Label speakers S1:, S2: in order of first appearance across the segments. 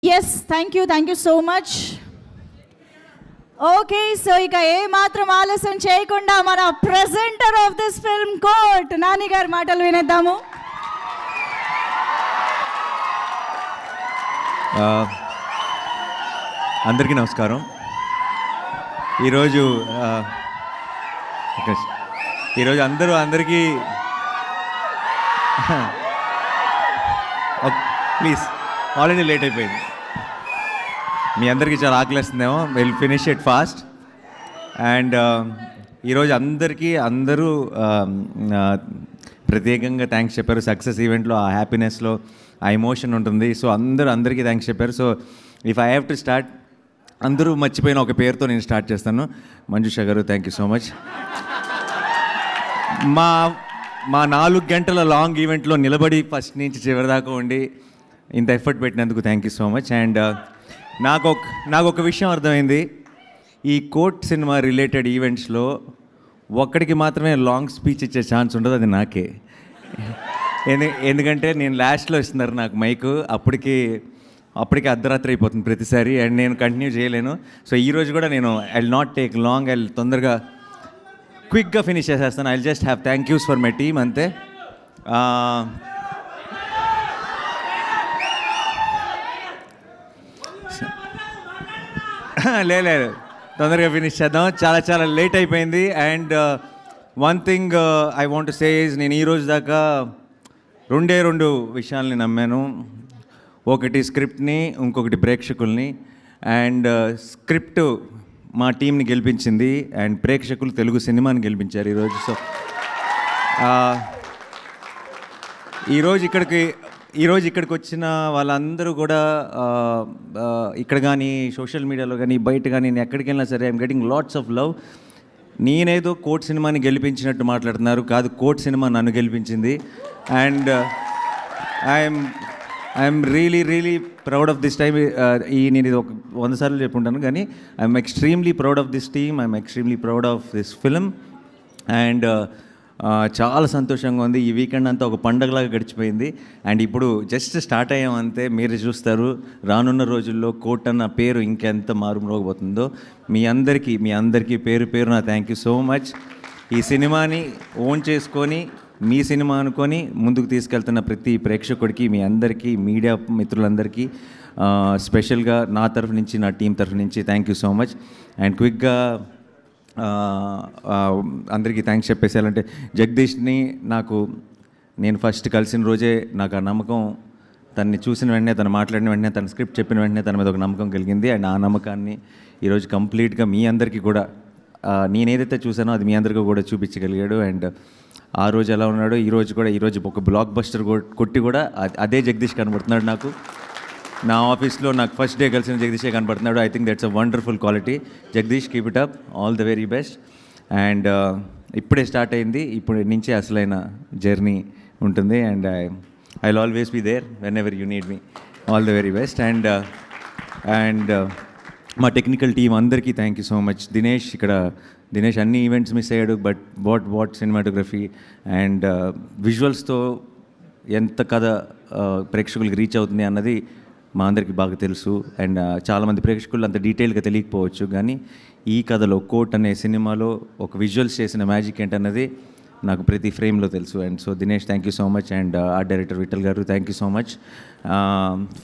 S1: Yes thank you so much. Okay, so ఇక ఏ మాత్రం ఆలస్యం చేయకుండా మన presenter of this film Court Nani గారి మాటలు వినేద్దాము.
S2: అందరికీ నమస్కారం. ఈరోజు అందరికీ ప్లీజ్, ఆల్రెడీ లేట్ అయిపోయింది. మీ అందరికీ చాలా ఆకలిస్తుందేమో. Will finish it fast. And ఈరోజు అందరూ ప్రత్యేకంగా థ్యాంక్స్ చెప్పారు. సక్సెస్ ఈవెంట్లో ఆ హ్యాపీనెస్లో ఆ ఎమోషన్ ఉంటుంది. సో అందరికీ థ్యాంక్స్ చెప్పారు. So if I have to start, అందరూ మర్చిపోయిన ఒక పేరుతో నేను స్టార్ట్ చేస్తాను. మంజుష గారు, థ్యాంక్ యూ సో మచ్. మా 4 గంటల లాంగ్ ఈవెంట్లో నిలబడి ఫస్ట్ నుంచి చివరి దాకా ఉండి ఇంత ఎఫర్ట్ పెట్టినందుకు thank you so much. And నాకు ఒక విషయం అర్థమైంది. ఈ కోర్ట్ సినిమా రిలేటెడ్ ఈవెంట్స్లో ఒక్కడికి మాత్రమే లాంగ్ స్పీచ్ ఇచ్చే ఛాన్స్ ఉండదు, అది నాకే. ఎందుకంటే నేను లాస్ట్లో ఇస్తున్నారు నాకు మైకు, అప్పటికి అర్ధరాత్రి అయిపోతుంది ప్రతిసారి, అండ్ నేను కంటిన్యూ చేయలేను. సో ఈరోజు కూడా నేను I will not take long, I తొందరగా క్విక్గా ఫినిష్ చేసేస్తాను. I will just have thank use for my team, అంతే. లేదు, తొందరగా ఫినిష్ చేద్దాం. చాలా లేట్ అయిపోయింది. And one thing I want to say is, నేను ఈరోజు దాకా రెండు విషయాల్ని నమ్మాను. ఒకటి స్క్రిప్ట్ని, ఇంకొకటి ప్రేక్షకుల్ని. అండ్ స్క్రిప్ట్ మా టీంని గెలిపించింది, అండ్ ప్రేక్షకులు తెలుగు సినిమాని గెలిపించారు ఈరోజు. సో ఈరోజు ఇక్కడికి వచ్చిన వాళ్ళందరూ కూడా ఇక్కడ కానీ సోషల్ మీడియాలో కానీ బయట కానీ నేను ఎక్కడికి వెళ్ళినా సరే I'm getting lots of love. నేనేదో కోర్ట్ సినిమాని గెలిపించినట్టు మాట్లాడుతున్నారు, కాదు, కోర్ట్ సినిమా నన్ను గెలిపించింది. And I'm really proud of this time. నేను ఇది ఒక 100 సార్లు చెప్పుంటాను, కానీ I'm extremely proud of this team, I'm extremely proud of this film. And చాలా సంతోషంగా ఉంది. ఈ వీకెండ్ అంతా ఒక పండగలాగా గడిచిపోయింది. అండ్ ఇప్పుడు జస్ట్ స్టార్ట్ అయ్యామంతే. మీరు చూస్తారు రానున్న రోజుల్లో కోర్ట్ అన్న పేరు ఇంకెంత మారుమోగబోతుందో. మీ అందరికీ పేరు నా థ్యాంక్ యూ సో మచ్. ఈ సినిమాని ఓన్ చేసుకొని మీ సినిమా అనుకొని ముందుకు తీసుకెళ్తున్న ప్రతి ప్రేక్షకుడికి, మీ అందరికీ, మీడియా మిత్రులందరికీ స్పెషల్గా నా తరఫు నుంచి, నా టీం తరఫు నుంచి thank you so much. And క్విక్గా అందరికీ థ్యాంక్స్ చెప్పేసేయాలంటే, జగదీష్ని నేను ఫస్ట్ కలిసిన రోజే నాకు ఆ నమ్మకం, తనని చూసిన వెంటనే, తను మాట్లాడిన వెంటనే, తన స్క్రిప్ట్ చెప్పిన వెంటనే తన మీద ఒక నమ్మకం కలిగింది. అండ్ ఆ నమ్మకాన్ని ఈరోజు కంప్లీట్గా మీ అందరికీ కూడా నేనేదైతే చూసానో అది మీ అందరికీ కూడా చూపించగలిగాడు. అండ్ ఆ రోజు ఎలా ఉన్నాడో ఈరోజు ఒక బ్లాక్ బస్టర్ కొట్టి కూడా అదే జగదీష్ కనబడుతున్నాడు నాకు. నా ఆఫీస్లో నాకు ఫస్ట్ డే కలిసిన జగదీషే కనబడుతున్నాడు. I think that's a wonderful quality. Jagadish, keep it up, all the very best. And ఇప్పుడే స్టార్ట్ అయింది, ఇప్పుడు నుంచే అసలైన జర్నీ ఉంటుంది. And I will always be there whenever you need me. All the very best. And మా technical team అందరికీ thank you so much. Dinesh అన్ని events miss అయ్యాడు, బట్ వాట్ సినిమాటోగ్రఫీ అండ్ విజువల్స్తో ఎంత కథ ప్రేక్షకులకి రీచ్ అవుతుంది అన్నది మా అందరికీ బాగా తెలుసు. అండ్ చాలామంది ప్రేక్షకులు అంత డీటెయిల్గా తెలియకపోవచ్చు, కానీ ఈ కథలో, కోర్ట్ అనే సినిమాలో ఒక విజువల్స్ చేసిన మ్యాజిక్ ఏంటన్నది నాకు ప్రతి ఫ్రేమ్లో తెలుసు. And so Dinesh, thank you so much. And art director Vittal garu, thank you so much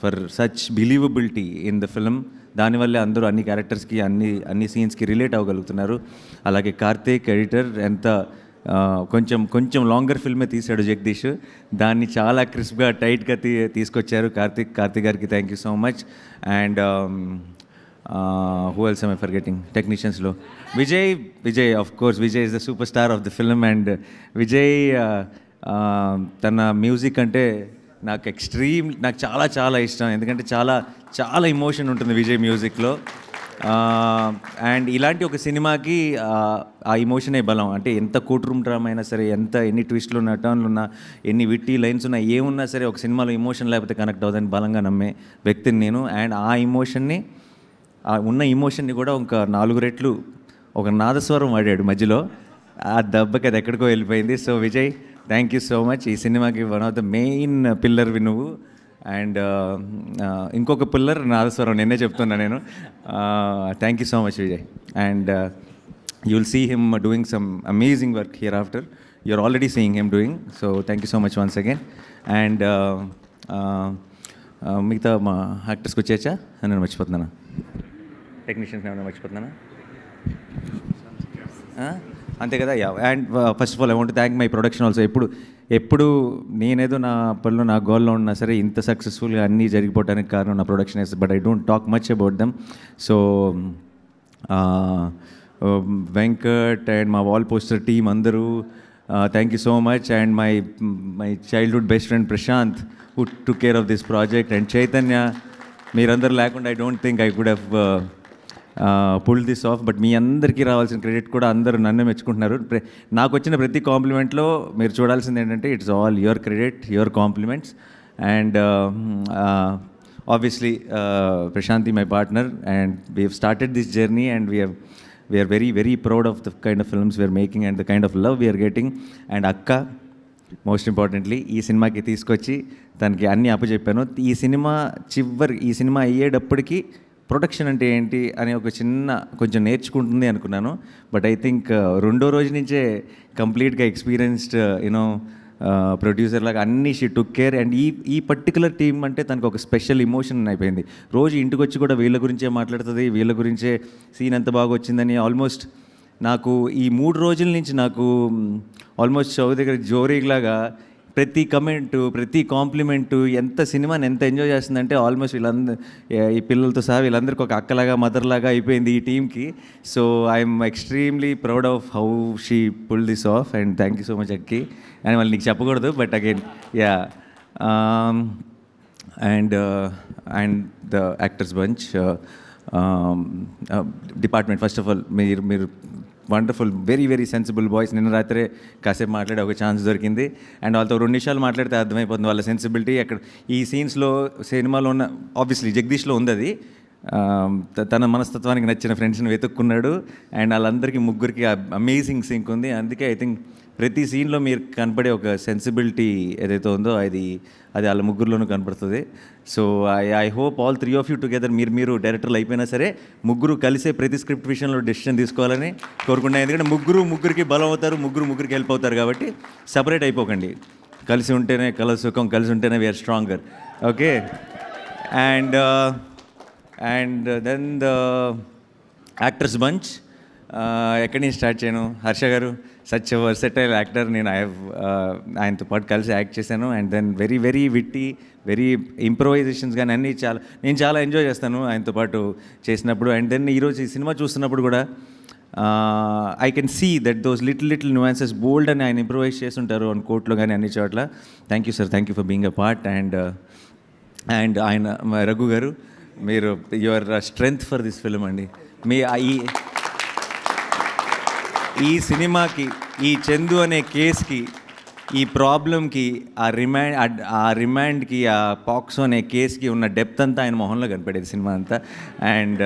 S2: for such believability in the film. దానివల్లే అందరూ అన్ని క్యారెక్టర్స్కి, అన్ని సీన్స్కి రిలేట్ అవ్వగలుగుతున్నారు. అలాగే కార్తీక్, ఎడిటర్, ఎంత కొంచెం లాంగర్ ఫిల్మే తీశాడు జగదీష్, దాన్ని చాలా క్రిస్ప్గా, టైట్గా తీసుకొచ్చారు. కార్తీక్ గారికి thank you so much. And who else I forgetting? టెక్నీషియన్స్లో Vijay of course, Vijay is the super star of the film. And Vijay తన మ్యూజిక్ అంటే నాకు చాలా ఇష్టం, ఎందుకంటే చాలా ఎమోషన్ ఉంటుంది విజయ్ మ్యూజిక్లో. అండ్ ఇలాంటి ఒక సినిమాకి ఆ ఎమోషనే బలం. అంటే ఎంత కోర్ట్ రూమ్ డ్రామా అయినా సరే, ఎన్ని ట్విస్ట్లు ఉన్నా, టర్న్లు ఉన్నా, ఎన్ని విట్టి లైన్స్ ఉన్నా, ఏమున్నా సరే, ఒక సినిమాలో ఎమోషన్ లేకపోతే కనెక్ట్ అవుతుందని బలంగా నమ్మే వ్యక్తిని నేను. అండ్ ఉన్న ఎమోషన్ని కూడా ఒక 4 రెట్లు ఒక నాదస్వరం వాడాడు మధ్యలో. ఆ దెబ్బకి అది ఎక్కడికో వెళ్ళిపోయింది. So Vijay, thank you so much. ఈ సినిమాకి వన్ ఆఫ్ ద మెయిన్ పిల్లర్వి నువ్వు. అండ్ ఇంకొక పిల్లర్ నాదస్వరం నిన్నే చెప్తున్నా నేను. Thank you so much Vijay. And you will see him doing some amazing work hereafter. You're already seeing him doing. So thank you so much once again. And మిగతా మా యాక్టర్స్కి వచ్చేచ్చా నేను మర్చిపోతున్నాను, technicians ఏమైనా మర్చిపోతున్నానా? అంతే కదా. Yeah. And first of all I want thank my production also. ఎప్పుడు నేనేదో నా పనిలో నా గోల్లో ఉన్నా సరే ఇంత సక్సెస్ఫుల్గా అన్నీ జరిగిపోవడానికి కారణం నా production is. But I don't talk much about them. So Venkat and మా వాల్ పోస్టర్ టీమ్ అందరూ thank you so much. And my childhood best friend Prashant who took care of this project. And Chaitanya, మీరందరూ లేకుండా I don't think I could have pull this off. But మీ అందరికీ రావాల్సిన credit కూడా అందరూ నన్నే మెచ్చుకుంటున్నారు. నాకు వచ్చిన ప్రతి కాంప్లిమెంట్లో మీరు చూడాల్సింది ఏంటంటే it's all your credit, your compliments. And obviously Prashanti, my partner, and we have started this journey, and we are very, very proud of the kind of films we are making and the kind of love we are getting. And akka, most importantly, ఈ సినిమాకి తీసుకొచ్చి తనకి అన్నీ అప్పచెప్పాను. ఈ cinema అయ్యేటప్పటికి production అంటే ఏంటి అని కొంచెం నేర్చుకుంటుంది అనుకున్నాను. బట్ ఐ థింక్ రెండో రోజు నుంచే కంప్లీట్గా ఎక్స్పీరియన్స్డ్ ప్రొడ్యూసర్ లాగా అన్నీ షీ టుక్ కేర్. అండ్ ఈ పర్టికులర్ టీమ్ అంటే తనకు ఒక స్పెషల్ ఇమోషన్ అయిపోయింది. రోజు ఇంటికి వచ్చి కూడా వీళ్ళ గురించే మాట్లాడుతుంది, వీళ్ళ గురించే సీన్ ఎంత బాగా వచ్చిందని. ఆల్మోస్ట్ నాకు ఈ 3 రోజుల నుంచి నాకు ఆల్మోస్ట్ చౌదరి దగ్గర జోరీలాగా ప్రతి కమెంటు, ప్రతి కాంప్లిమెంటు, సినిమాని ఎంత ఎంజాయ్ చేస్తుందంటే ఆల్మోస్ట్ ఈ పిల్లలతో సహా వీళ్ళందరికీ ఒక అక్కలాగా మదర్లాగా అయిపోయింది ఈ టీమ్కి. So I'm extremely proud of how she pull this off. And thank you so much Akki. అని వాళ్ళు నీకు చెప్పకూడదు, but again yeah. And the actors bunch department, first of all మీరు wonderful, very very sensible boys. నిన్న రాత్రే కాసేపు మాట్లాడే ఒక ఛాన్స్ దొరికింది. అండ్ వాళ్ళతో 2 నిమిషాలు మాట్లాడితే అర్థమైపోతుంది వాళ్ళ సెన్సిబిలిటీ. అక్కడ ఈ సీన్స్లో సినిమాలో ఉన్న ఆబ్వియస్లీ జగదీష్లో ఉంది అది. తన మనస్తత్వానికి నచ్చిన ఫ్రెండ్స్ని వెతుక్కున్నాడు. అండ్ వాళ్ళందరికీ ముగ్గురికి అమేజింగ్ సింక్ ఉంది. అందుకే ఐ థింక్ ప్రతి సీన్లో మీరు కనపడే ఒక సెన్సిబిలిటీ ఏదైతే ఉందో అది వాళ్ళ ముగ్గురులోనూ కనపడుతుంది. So I hope all 3 of you together, మీరు డైరెక్టర్లు అయిపోయినా సరే ముగ్గురు కలిసే ప్రతి స్క్రిప్ట్ విషయంలో డెసిషన్ తీసుకోవాలని కోరుకుంటున్నాను. ఎందుకంటే ముగ్గురికి బలం అవుతారు, ముగ్గురికి హెల్ప్ అవుతారు. కాబట్టి సపరేట్ అయిపోకండి. కలిసి ఉంటేనే కల సుఖం, కలిసి ఉంటేనే we are stronger. Okay. And then the actors bunch. ఎక్కడి నుంచి స్టార్ట్ చేయను? హర్ష గారు సచ్ వర్సటైల్ యాక్టర్. నేను ఆయనతో పాటు కలిసి యాక్ట్ చేశాను. And then very very witty, very improvisations కానీ అన్నీ నేను చాలా ఎంజాయ్ చేస్తాను ఆయనతో పాటు చేసినప్పుడు. అండ్ దెన్ ఈరోజు ఈ సినిమా చూస్తున్నప్పుడు కూడా I can see that those little nuances బోల్డ్ అని ఆయన ఇంప్రొవైజ్ చేస్తుంటారు అని కోర్టులో కానీ అన్ని చోట్ల. Thank you sir, thank you for being a part. And ఆయన రఘు గారు, మీరు your strength for this film అండి. ఈ సినిమాకి, ఈ చందు అనే కేస్కి, ఈ ప్రాబ్లంకి, ఆ రిమాండ్కి, ఆ పాక్సో అనే కేస్కి ఉన్న డెప్త్ అంతా ఆయన మొహంలో కనపడేది సినిమా అంతా. అండ్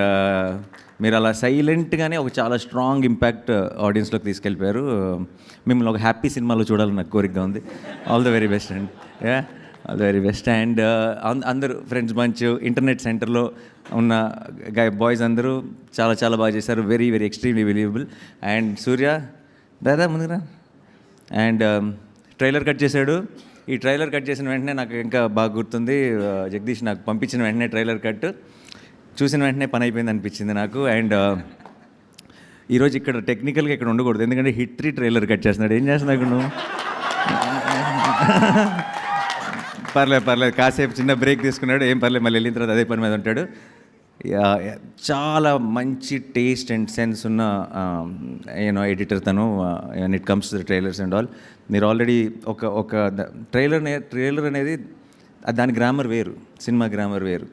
S2: మీరు అలా సైలెంట్గానే ఒక చాలా స్ట్రాంగ్ ఇంపాక్ట్ ఆడియన్స్లోకి తీసుకెళ్ళిపోయారు. మిమ్మల్ని ఒక హ్యాపీ సినిమాలో చూడాలని నాకు కోరికగా ఉంది. All the very best and all the very best. And అందరూ ఫ్రెండ్స్ బంచ్, ఇంటర్నెట్ సెంటర్లో ఉన్న బాయ్స్ అందరూ చాలా చాలా బాగా చేశారు. Very very extremely believable. And Surya dada ముందుగా. అండ్ ట్రైలర్ కట్ చేశాడు. ఈ ట్రైలర్ కట్ చేసిన వెంటనే నాకు ఇంకా బాగా గుర్తుంది, జగదీష్ నాకు పంపించిన వెంటనే ట్రైలర్ కట్ చూసిన వెంటనే పని అయిపోయింది అనిపించింది నాకు. అండ్ ఈరోజు ఇక్కడ టెక్నికల్గా ఇక్కడ ఉండకూడదు, ఎందుకంటే హిట్ 3 ట్రైలర్ కట్ చేస్తున్నాడు. ఏం చేస్తున్నావు ఇక్కడ నువ్వు? పర్లేదు కాసేపు చిన్న బ్రేక్ తీసుకున్నాడు, ఏం పర్లేదు, మళ్ళీ వెళ్ళిన తర్వాత అదే పని మీద ఉంటాడు. చాలా మంచి టేస్ట్ అండ్ సెన్స్ ఉన్న ఎడిటర్ తను. And it comes to the trailers and all. మీరు ఆల్రెడీ ఒక ట్రైలర్ అనేది దాని గ్రామర్ వేరు, సినిమా గ్రామర్ వేరు.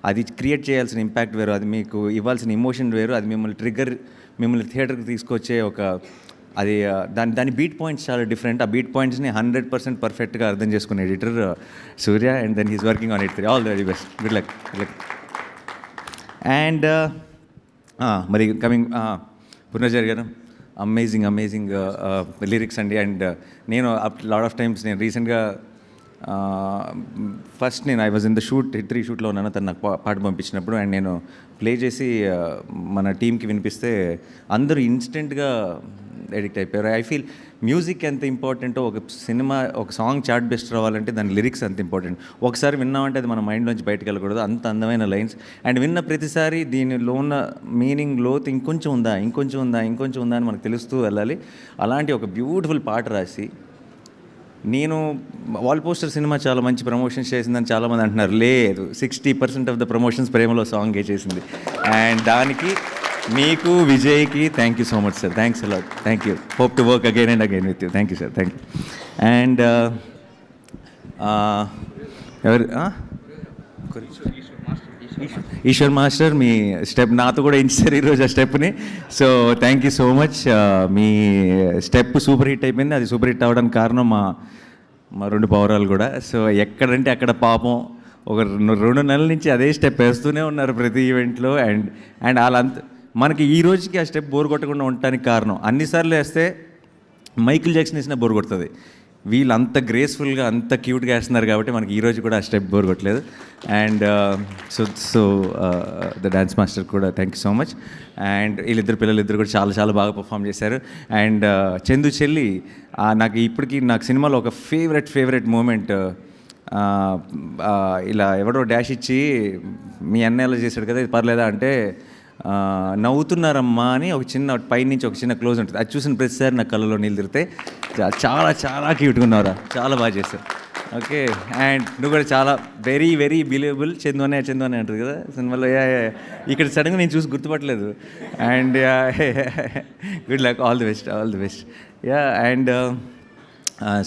S2: అది క్రియేట్ చేయాల్సిన ఇంపాక్ట్ వేరు, అది మీకు ఇవ్వాల్సిన ఇమోషన్ వేరు. అది మిమ్మల్ని థియేటర్కి తీసుకొచ్చే అది దాని బీట్ పాయింట్స్ చాలా డిఫరెంట్. ఆ బీట్ పాయింట్స్ని 100% పర్ఫెక్ట్గా అర్థం చేసుకునే editor Surya. And then he's working on it. All the very best, good luck. And మరి కమింగ్ పునర్జర్ గారు, అమేజింగ్ లిరిక్స్ అండి. అండ్ నేను లాట్ ఆఫ్ టైమ్స్ నేను రీసెంట్గా ఫస్ట్ నేను I was in the shoot hit 3 షూట్లో ఉన్నాను. తను నాకు పాట పంపించినప్పుడు అండ్ నేను ప్లే చేసి మన టీంకి వినిపిస్తే అందరూ ఇన్స్టెంట్గా ఎడిక్ట్ అయిపోయారు. ఐ ఫీల్ మ్యూజిక్ ఎంత ఇంపార్టెంటో ఒక సినిమా ఒక సాంగ్ చార్ట్ బెస్ట్ రావాలంటే దాని లిరిక్స్ అంత ఇంపార్టెంట్. ఒకసారి విన్నామంటే అది మన మైండ్లోంచి బయటకు వెళ్ళకూడదు. అంత అందమైన లైన్స్ అండ్ విన్న ప్రతిసారి దీనిలో ఉన్న మీనింగ్ లోతు ఇంకొంచెం ఉందా అని మనకు తెలుస్తూ వెళ్ళాలి. అలాంటి ఒక బ్యూటిఫుల్ పాట రాసి నేను వాల్ పోస్టర్ సినిమా చాలా మంచి ప్రమోషన్స్ చేసిందని చాలామంది అంటున్నారు. లేదు, 60% ఆఫ్ ద ప్రమోషన్స్ ప్రేమలో సాంగే చేసింది. అండ్ దానికి మీకు విజయ్కి thank you so much sir. Thanks a lot. Thank you. Hope to work again and again with you. Thank you sir. Thank you. And ఎవరు ఈశ్వర్ మాస్టర్ మీ స్టెప్ నాతో కూడా ఇచ్చారు ఈరోజు ఆ stepney. So thank you so much. Me step super hit అయిపోయింది. అది super hit అవ్వడానికి కారణం మా 2 పౌరాలు కూడా. సో ఎక్కడంటే అక్కడ పాపం ఒక 2 నెలల నుంచి అదే స్టెప్ వేస్తూనే ఉన్నారు ప్రతి ఈవెంట్లో. అండ్ వాళ్ళంత మనకి ఈ రోజుకి ఆ స్టెప్ బోర్ కొట్టకుండా ఉండటానికి కారణం అన్నిసార్లు వేస్తే మైకిల్ జాక్సన్ వేసినా బోర్ కొడుతుంది. వీళ్ళు అంత గ్రేస్ఫుల్గా అంత క్యూట్గా వేస్తున్నారు కాబట్టి మనకి ఈరోజు కూడా ఆ స్టెప్ బోర్ కొట్టలేదు. And so the dance master కూడా thank you so much. And పిల్లలిద్దరు కూడా చాలా చాలా బాగా పర్ఫామ్ చేశారు. అండ్ చందు చెల్లి నాకు ఇప్పటికీ నాకు సినిమాలో ఒక ఫేవరెట్ మూమెంట్, ఇలా ఎవడో డాష్ ఇచ్చి మీ అన్న ఎలా చేశాడు కదా ఇది పర్లేదా అంటే నవ్వుతున్నారమ్మా అని ఒక చిన్న పైనుంచి ఒక చిన్న క్లోజ్ ఉంటుంది. అది చూసిన ప్రతిసారి నా కళ్ళలో నీళ్ళు తిరిగితే చాలా చాలా క్యూట్గా ఉన్నారా, చాలా బాగా చేశారు. ఓకే. అండ్ నువ్వు కూడా చాలా వెరీ బిలీవబుల్. చందు అనే అంటారు కదా సినిమాలో. ఇక్కడ సడన్గా నేను చూసి గుర్తుపట్టలేదు. And good luck. All the best. Yeah. And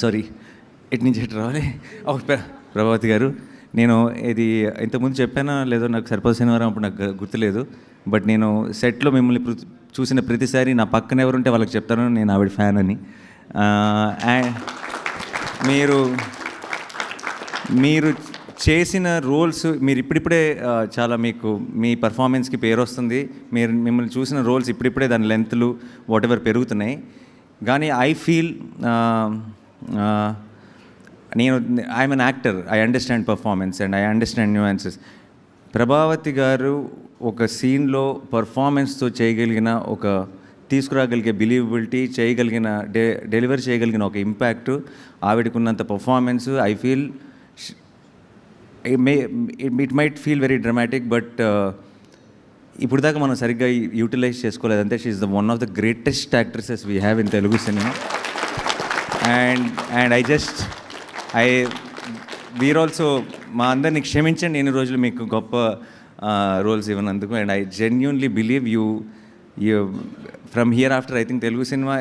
S2: sorry ఎటు నుంచి ఎటు రావాలి. ప్రభావతి గారు, నేను ఇది ఇంతకుముందు చెప్పానా లేదో నాకు సరిపోదు శనివారం అప్పుడు నాకు గుర్తులేదు. బట్ నేను సెట్లో మిమ్మల్ని చూసిన ప్రతిసారి నా పక్కన ఎవరుంటే వాళ్ళకి చెప్తాను నేను ఆవిడ ఫ్యాన్ అని. మీరు చేసిన రోల్స్ మీరు ఇప్పుడిప్పుడే చాలా మీకు మీ పర్ఫార్మెన్స్కి పేరు వస్తుంది. మిమ్మల్ని చూసిన రోల్స్ ఇప్పుడిప్పుడే దాని లెంత్లు వాట్ ఎవర్ పెరుగుతున్నాయి. కానీ I feel I'm an actor. I understand performance and I understand nuances. Prabhavati గారు ఒక సీన్లో పర్ఫార్మెన్స్తో చేయగలిగిన ఒక తీసుకురాగలిగే బిలీవబిలిటీ చేయగలిగిన డెలివరీ చేయగలిగిన ఒక ఇంపాక్ట్ ఆవిడకున్నంత performance I feel it might feel very dramatic but ఇప్పుడు దాకా మనం సరిగ్గా యూటిలైజ్ చేసుకోలేదంటే she is the one of the greatest actresses we have in Telugu cinema. And we're also మా అందరినీ క్షమించండి ఎన్ని రోజులు మీకు గొప్ప రోల్స్ ఇవ్వనందుకు. And I genuinely believe you from here after I think Telugu cinema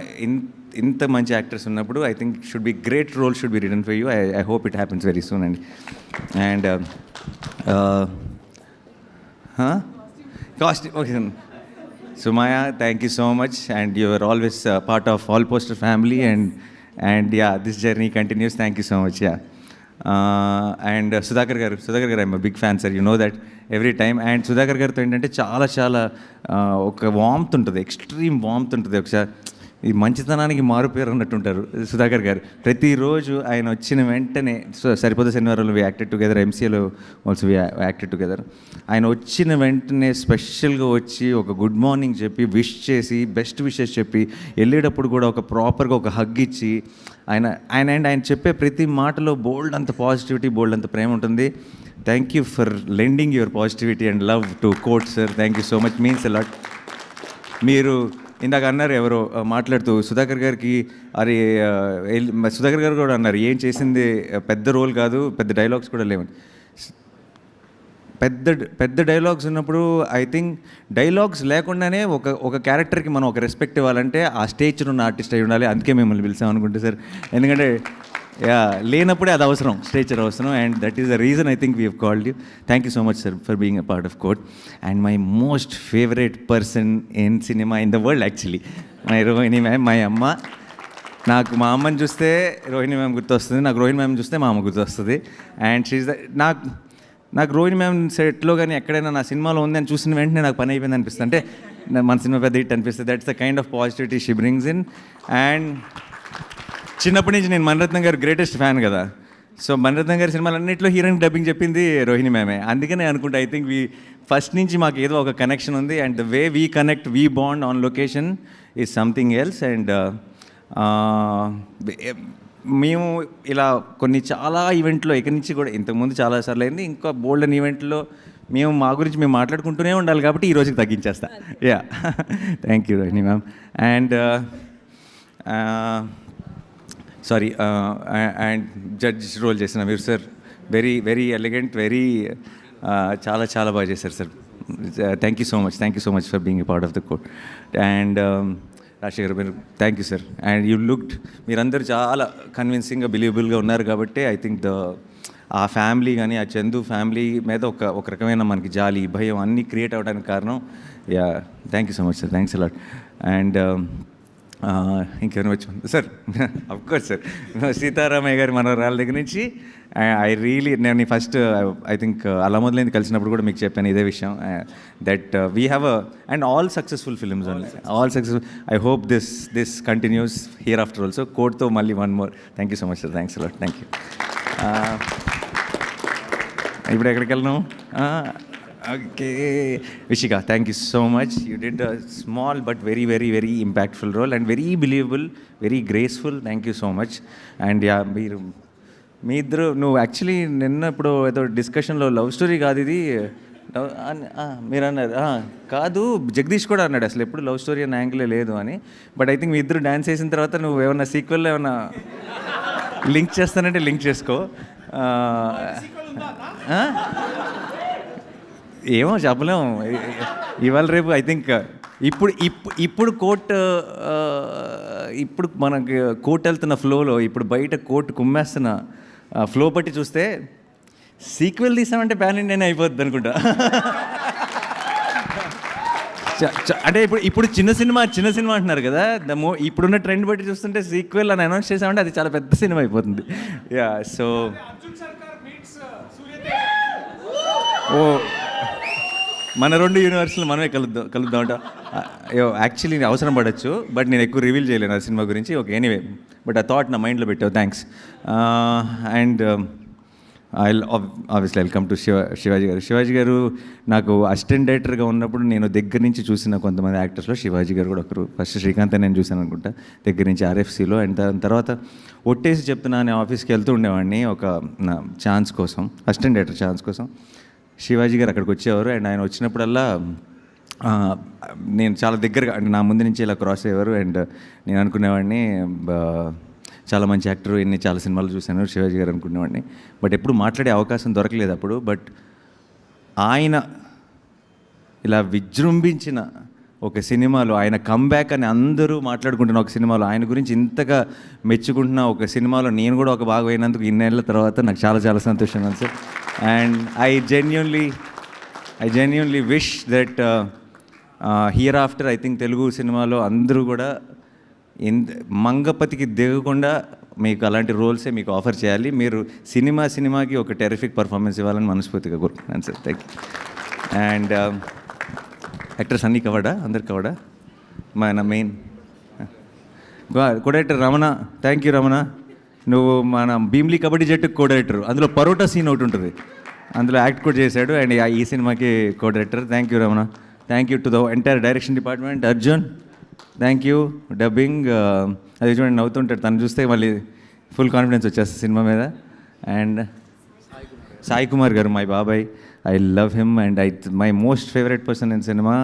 S2: ఇంత మంచి యాక్టర్స్ ఉన్నప్పుడు I think should be great role should be written for you. I hope it happens very soon అండి. And costume okay Sumaya, thank you so much, and you are always part of All Poster family, and yeah, this journey continues. Thank you so much. Yeah, and Sudhakar garu, I'm a big fan, sir. You know that every time. And Sudhakar garu to ఏంటంటే చాలా ఒక warmth ఉంటుంది, extreme warmth ఉంటుంది. ఒకసారి ఈ మంచితనానికి మారుపేరు అన్నట్టుంటారు సుధాకర్ గారు. ప్రతిరోజు ఆయన వచ్చిన వెంటనే సరిపోతే శనివారంలో వి యాక్టెడ్ టుగెదర్, ఎంసీఏలో ఆల్సో వి యాక్టెడ్ టుగెదర్. ఆయన వచ్చిన వెంటనే స్పెషల్గా వచ్చి ఒక గుడ్ మార్నింగ్ చెప్పి విష్ చేసి బెస్ట్ విషెస్ చెప్పి వెళ్ళేటప్పుడు కూడా ఒక ప్రాపర్గా ఒక హగ్ ఇచ్చి ఆయన చెప్పే ప్రతి మాటలో బోల్డ్ అంత పాజిటివిటీ, బోల్డ్ అంత ప్రేమ ఉంటుంది. Thank you for lending your positivity and love to Court sir. Thank you so much, means a lot. మీరు ఇందాక అన్నారు ఎవరో మాట్లాడుతూ సుధాకర్ గారికి, అరే సుధాకర్ గారు కూడా అన్నారు ఏం చేసింది పెద్ద రోల్ కాదు, పెద్ద డైలాగ్స్ కూడా లేవని. పెద్ద డైలాగ్స్ ఉన్నప్పుడు ఐ థింక్ డైలాగ్స్ లేకుండానే ఒక క్యారెక్టర్కి మనం ఒక రెస్పెక్ట్ ఇవ్వాలంటే ఆ స్టేజ్లో ఉన్న ఆర్టిస్ట్ అయి ఉండాలి. అందుకే మిమ్మల్ని పిలిచాం అనుకుంటే సార్, ఎందుకంటే లేనప్పుడే అది అవసరం, స్టేచర్ అవసరం. And that is the reason I think we have called you. Thank you so much sir for being a part of Court. And my most favourite person in cinema in the world actually my Rohini ma'am, my అమ్మ. నాకు మా అమ్మని చూస్తే Rohini ma'am గుర్తొస్తుంది, నాకు Rohini ma'am చూస్తే మా అమ్మ గుర్తొస్తుంది. అండ్ షీఈ్ ద నాకు రోహిణి మ్యామ్ సెట్లో కానీ ఎక్కడైనా నా సినిమాలో ఉంది అని చూసిన వెంటనే నాకు పని అయిపోయింది అనిపిస్తుంది. అంటే మన సినిమా పెద్ద హిట్ అనిపిస్తుంది. That's the kind of positivity she brings in. And చిన్నప్పటి నుంచి నేను మణిరత్నం గారు గ్రేటెస్ట్ ఫ్యాన్ కదా. సో మణిరత్నం గారి సినిమాలన్నింటిలో హీరోయిన్ డబ్బింగ్ చెప్పింది రోహిణి మ్యామే. అందుకనే అనుకుంటా ఐ థింక్ ఫస్ట్ నుంచి మాకు ఏదో ఒక కనెక్షన్ ఉంది. And the way we connect, we bond on location is something else. And మేము ఇలా కొన్ని చాలా ఈవెంట్లో ఇక్కడి నుంచి కూడా ఇంతకుముందు చాలాసార్లు అయింది, ఇంకా బోల్డెన్ ఈవెంట్లో మేము మా గురించి మేము మాట్లాడుకుంటూనే ఉండాలి కాబట్టి ఈ రోజుకి తగ్గించేస్తా. Yeah, thank you Rohini ma'am. And sorry, and judge role చేసిన మీరు sir, very very elegant, very చాలా చాలా బాగా చేశారు sir. Thank you so much for being a part of the court. And Rajasekhar మీరు thank you sir. And you looked, మీరందరూ చాలా కన్విన్సింగ్గా బిలీవబుల్గా ఉన్నారు కాబట్టి ఐ థింక్ ఆ ఫ్యామిలీ కానీ ఆ చందు ఫ్యామిలీ మీద ఒక రకమైన మనకి జాలి, భయం అన్నీ క్రియేట్ అవ్వడానికి కారణం. Yeah, thank you so much sir, thanks allot. And ఇంకెవరు వచ్చి సార్, అఫ్కోర్స్ సార్, సీతారామయ్య గారి మనవరాల దగ్గర నుంచి నేను ఫస్ట్ ఐ థింక్ అలా మొదలైంది కలిసినప్పుడు కూడా మీకు చెప్పాను ఇదే విషయం, that we have and all successful films only, all successful. I hope this continues here after also. కోర్ట్తో మళ్ళీ one more. Thank you so much sir, thanks a lot, thank you. ఇప్పుడు ఎక్కడికి వెళ్ళను? Okay, Vishika, thank you so much. You did a small but very very very impactful role and very believable, very graceful. Thank you so much. And yeah, మీ ఇద్దరు, నువ్వు actually నిన్న ఇప్పుడు ఏదో డిస్కషన్లో లవ్ స్టోరీ కాదు ఇది మీరు అన్నారు, కాదు జగదీష్ కూడా అన్నాడు అసలు ఎప్పుడు లవ్ స్టోరీ అనే యాంగిలే లేదు అని. బట్ ఐ థింక్ మీ ఇద్దరు డ్యాన్స్ చేసిన తర్వాత నువ్వు ఏమన్నా సీక్వెల్లో ఏమన్నా లింక్ చేస్తానంటే లింక్ చేసుకో. ఏమో చెప్పలేము, ఇవాళ రేపు ఐ థింక్ ఇప్పుడు ఇప్పుడు మనకి కోర్టు వెళ్తున్న ఫ్లోలో, ఇప్పుడు బయట కోర్టు కుమ్మేస్తున్న ఫ్లో బట్టి చూస్తే సీక్వెల్ తీసామంటే ప్యాన్ ఇండియానే అయిపోద్ది అనుకుంటా. అంటే ఇప్పుడు చిన్న సినిమా అంటున్నారు కదా, ఇప్పుడున్న ట్రెండ్ బట్టి చూస్తుంటే సీక్వెల్ అని అనౌన్స్ చేసామంటే అది చాలా పెద్ద సినిమా అయిపోతుంది. యా, సో మన రెండు యూనివర్స్లు మనమే కలుద్దామంట. యాక్చువల్లీ అవసరం పడవచ్చు, బట్ నేను ఎక్కువ రివీల్ చేయలేను ఆ సినిమా గురించి. ఓకే, ఎనీవే, బట్ ఆ థాట్ నా మైండ్లో పెట్టావు, thanks. And obviously welcome to Shivaji గారు నాకు అసిస్టెంట్ డైరెక్టర్గా ఉన్నప్పుడు నేను దగ్గర నుంచి చూసిన కొంతమంది యాక్టర్స్లో శివాజీ గారు కూడా ఒకరు. ఫస్ట్ శ్రీకాంత్ నేను చూశాను అనుకుంటా దగ్గర నుంచి RFCలో. అండ్ దాని తర్వాత ఒట్టేసి చెప్తున్నా, నేను ఆఫీస్కి వెళ్తూ ఉండేవాడిని ఒక ఛాన్స్ కోసం, అసిస్టెంట్ డైరెక్టర్ ఛాన్స్ కోసం. శివాజీ గారు అక్కడికి వచ్చేవారు. అండ్ ఆయన వచ్చినప్పుడల్లా నేను చాలా దగ్గరగా, అంటే నా ముందు నుంచి ఇలా క్రాస్ అయ్యేవారు. అండ్ నేను అనుకునేవాడిని చాలా మంచి యాక్టర్, ఎన్ని చాలా సినిమాలు చూశాను శివాజీ గారు అనుకునేవాడిని. బట్ ఎప్పుడు మాట్లాడే అవకాశం దొరకలేదు అప్పుడు. బట్ ఆయన ఇలా విజృంభించిన ఒక సినిమాలో, ఆయన కంబ్యాక్ అని అందరూ మాట్లాడుకుంటున్న ఒక సినిమాలో, ఆయన గురించి ఇంతగా మెచ్చుకుంటున్న ఒక సినిమాలో నేను కూడా ఒక భాగం అయినందుకు ఇన్నేళ్ళ తర్వాత నాకు చాలా చాలా సంతోషంగా ఉంది sir. And I genuinely wish that here after I think Telugu సినిమాలో అందరూ కూడా మంగపతికి దిగకుండా మీకు అలాంటి రోల్సే మీకు ఆఫర్ చేయాలి. మీరు సినిమాకి ఒక టెరిఫిక్ పర్ఫార్మెన్స్ ఇవ్వాలని మనస్ఫూర్తిగా కోరుకుంటున్నాను sir. Thank you. And actors అన్నీ కవడా, అందరు కవడా. మన main co-director Ramana, thank you Ramana. నువ్వు మన భీమ్లీ కబడ్డీ జట్టుకు కో-డైరెక్టర్, అందులో పరోటా సీన్ ఒకటి ఉంటుంది, అందులో యాక్ట్ కూడా చేశాడు. అండ్ ఈ సినిమాకి co-director. Thank you Ramana. Thank you to the entire direction department. Arjun, thank you. Dubbing అది చూడండి నవ్వుతుంటాడు, తను చూస్తే మళ్ళీ ఫుల్ కాన్ఫిడెన్స్ వచ్చేస్తుంది సినిమా మీద. అండ్ సాయి కుమార్ గారు, మై బాబాయ్, I love him and my most favourite person in cinema.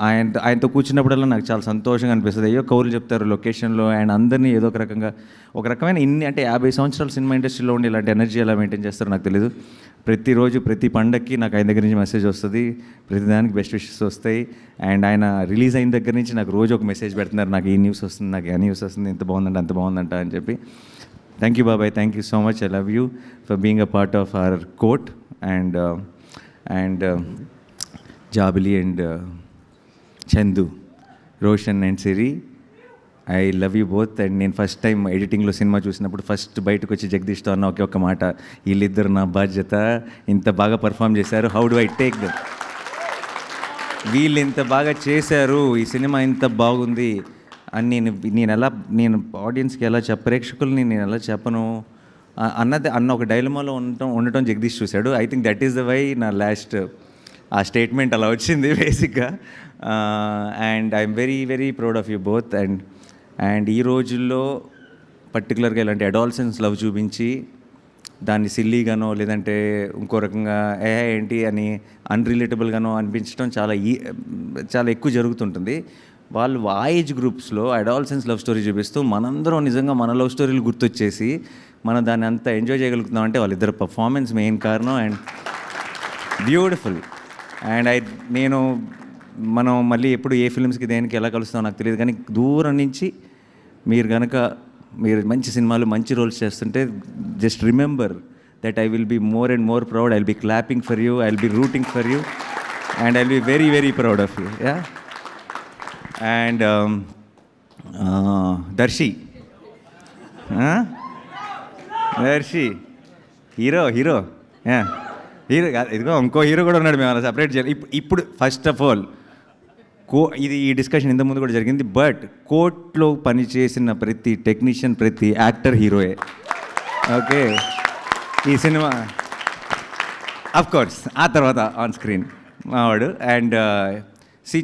S2: ఆయనతో కూర్చున్నప్పుడల్లా నాకు చాలా సంతోషంగా అనిపిస్తుంది. అయ్యో కౌలు చెప్తారు లొకేషన్లో, అండ్ అందరినీ ఏదో ఒక రకమైన అంటే 50 సంవత్సరాల సినిమా ఇండస్ట్రీలో ఉండి ఇలాంటి ఎనర్జీ ఎలా మెయింటైన్ చేస్తారో నాకు తెలియదు. ప్రతిరోజు ప్రతి పండగకి నాకు ఆయన దగ్గర నుంచి మెసేజ్ వస్తుంది, ప్రతిదానికి బెస్ట్ విషెస్ వస్తాయి. అండ్ ఆయన రిలీజ్ అయిన దగ్గర నుంచి నాకు రోజు ఒక మెసేజ్ పెడుతున్నారు, నాకు ఈ న్యూస్ వస్తుంది, నాకు ఆ న్యూస్ వస్తుంది, ఇంత బాగుందంట అంత బాగుందంట అని చెప్పి. థ్యాంక్ యూ బాబాయ్, thank you so much. I love you for being a part of our court. And Jabili and Chandu, Roshan and Siri, I love you both. And నేను ఫస్ట్ టైం ఎడిటింగ్లో సినిమా చూసినప్పుడు ఫస్ట్ బయటకు వచ్చి జగదీష్తో అన్న ఒకే ఒక మాట, వీళ్ళిద్దరు నా బాధ్యత, ఇంత బాగా పర్ఫామ్ చేశారు, how do I take them, వీళ్ళు ఇంత బాగా చేశారు, ఈ సినిమా ఇంత బాగుంది అని నేను ఆడియన్స్కి ఎలా ప్రేక్షకుల్ని నేను ఎలా చెప్పను, అన్న ఒక డైలమాలో ఉండటం జగదీష్ చూశాడు. I think that is the why నా లాస్ట్ ఆ స్టేట్మెంట్ అలా వచ్చింది బేసిక్గా. And I'm very very proud of you both. And ఈ రోజుల్లో పర్టికులర్గా ఇలాంటి అడాల్సెన్స్ లవ్ చూపించి దాన్ని సిల్లీగానో లేదంటే ఇంకో రకంగా ఏంటి అని అన్రిలేటబుల్గానో అనిపించడం చాలా ఎక్కువ జరుగుతుంటుంది. వాళ్ళు ఆ ఏజ్ గ్రూప్స్లో అడాల్సెన్స్ లవ్ స్టోరీ చూపిస్తూ మనందరం నిజంగా మన లవ్ స్టోరీలు గుర్తొచ్చేసి మనం దాన్ని అంత ఎంజాయ్ చేయగలుగుతున్నాం అంటే వాళ్ళిద్దరు పర్ఫార్మెన్స్ మెయిన్ కారణం. And beautiful. అండ్ మనం మళ్ళీ ఎప్పుడు ఏ ఫిల్మ్స్కి దేనికి ఎలా కలుస్తామో నాకు తెలియదు, కానీ దూరం నుంచి మీరు మంచి సినిమాలు మంచి రోల్స్ చేస్తుంటే just remember that I will be more and more proud. I will be clapping for you, I will be rooting for you, and I will be very very proud of you. Yeah. And Darshi hero hero ఇదిగో ఇంకో hero కూడా ఉన్నాడు, మేము అలా separate చేయాలి. ఇప్పుడు first of all ఇది ఈ డిస్కషన్ ఇంతకుముందు కూడా జరిగింది, బట్ కోర్ట్లో పనిచేసిన ప్రతి టెక్నీషియన్ ప్రతి యాక్టర్ హీరోయే. ఓకే, ఈ సినిమా అఫ్ కోర్స్ ఆ తర్వాత ఆన్ స్క్రీన్ మావాడు. అండ్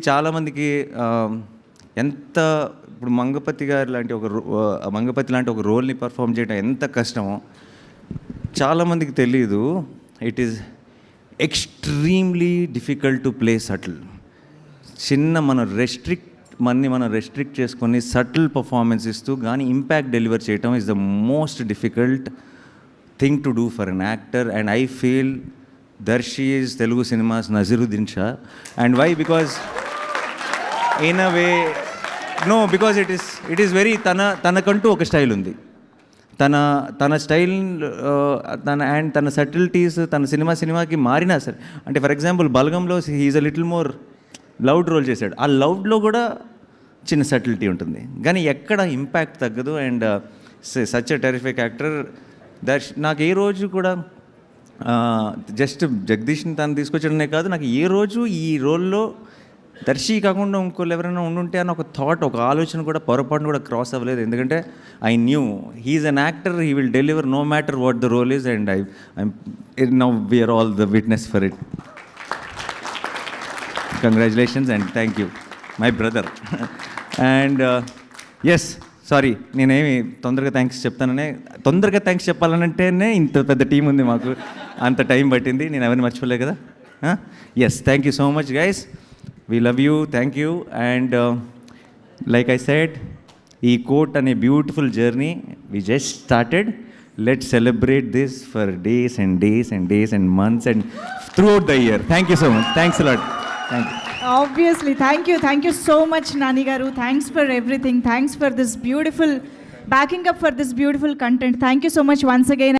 S2: చాలామందికి ఎంత ఇప్పుడు మంగపతి లాంటి ఒక రోల్ని పర్ఫామ్ చేయడం ఎంత కష్టమో చాలామందికి తెలీదు. ఇట్ ఈస్ ఎక్స్ట్రీమ్లీ డిఫికల్ట్ టు ప్లే సటిల్. మనం రెస్ట్రిక్ట్ చేసుకొని సటిల్ పర్ఫార్మెన్స్ ఇస్తూ కానీ ఇంపాక్ట్ డెలివర్ చేయటం is the most difficult thing to do for an actor. And I feel Darshi is Telugu cinemas Naseeruddin Shah. And why? Because in a way because it is very తనకంటూ ఒక style ఉంది. తన style తన subtleties తన సినిమాకి మారినా సరే, అంటే ఫర్ ఎగ్జాంపుల్ బలగంలో he's a little more loud role చేశాడు. ఆ లౌడ్లో కూడా చిన్న సటిలిటీ ఉంటుంది, కానీ ఎక్కడ ఇంపాక్ట్ తగ్గదు. And such a terrific actor నాకు ఏ రోజు కూడా జస్ట్ జగదీష్ని తను తీసుకొచ్చడమే కాదు, నాకు ఏ రోజు ఈ రోల్లో దర్శి కాకుండా ఇంకోళ్ళు ఎవరైనా ఉండుంటే అని ఒక ఆలోచన కూడా పొరపాటును కూడా క్రాస్ అవ్వలేదు. ఎందుకంటే I knew he's an actor, he will deliver no matter what the role is. And now we are all the witness for it. Congratulations and thank you my brother. And yes, sorry నేనేమి తొందరగా thanks చెప్పాలనంటేనే ఇంత పెద్ద team ఉంది మాకు, అంత time పట్టింది. నేను ఎవరిని మర్చిపోలే కదా. Yes, thank you so much guys, we love you, thank you. And like I said, ఈ కోట్ అనే beautiful journey we just started. Let's celebrate this for days and days and days and months and throughout the year. Thank you so much. Thanks a lot. Thank you.
S1: Obviously, thank you so much, Nani Garu. Thanks for everything. Thanks for this beautiful backing up for this beautiful content. Thank you so much once again.